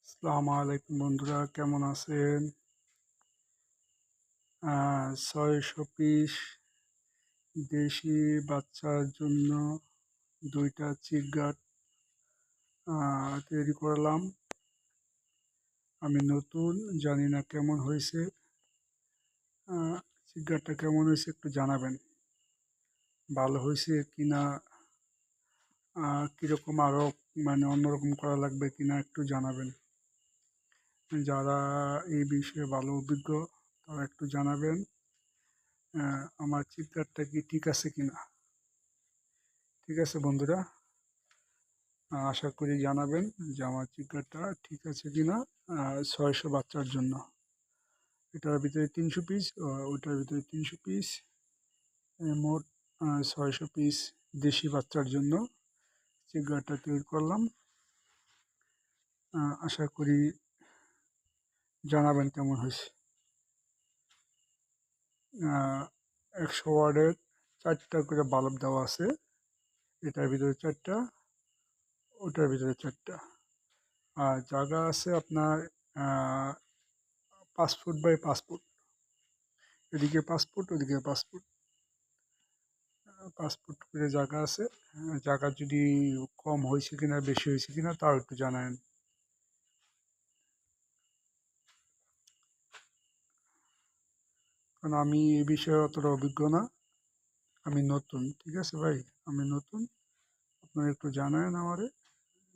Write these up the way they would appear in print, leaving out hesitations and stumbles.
আসসালামু আলাইকুম বন্ধুরা, কেমন আছেন? ৬০০ পিস দেশি বাচ্চার জন্য ২টা চিকগাট তৈরি করলাম। আমি নতুন, জানি না কেমন হয়েছে। চিকগাটটা কেমন হয়েছে একটু জানাবেন। ভালো হয়েছে কিনা, কীরকম আরও অন্যরকম করা লাগবে কিনা একটু জানাবেন। যারা এই বিষয়ে ভালো অভিজ্ঞ তারা একটু জানাবেন আমার চিকগাটটা কি ঠিক আছে কিনা। ঠিক আছে বন্ধুরা, আশা করি জানাবেন যে আমার চিকেনটা ঠিক আছে কিনা। ৬০০ বাচ্চার জন্য এটার ভিতরে ৩০০ পিস, ওইটার ভিতরে ৩০০ পিস, মোট ৬০০ পিস দেশি বাচ্চার জন্য চিকেনটা তৈরি করলাম। আশা করি জানাবেন কেমন হয়েছে। ১০০ ওয়াটের 4টা করে বাল্ব দেওয়া আছে, এটার ভিতরে 4টা, ওটার ভিতরে 4টা। আর জায়গা আছে আপনার 5 ফুট বাই 5 ফুট, এদিকে 5 ফুট, ওদিকে 5 ফুট, 5 ফুট করে জায়গা আছে। জায়গা যদি কম হয়েছে কিনা বেশি হয়েছে কিনা তাও একটু জানান। কারণ আমি এই বিষয়ে অতটা অভিজ্ঞ না, আমি নতুন। ঠিক আছে ভাই, আমি নতুন, আপনারা একটু জানান আমারে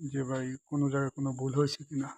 যে ভাই কোনো জায়গায় কোনো ভুল হয়েছে কিনা।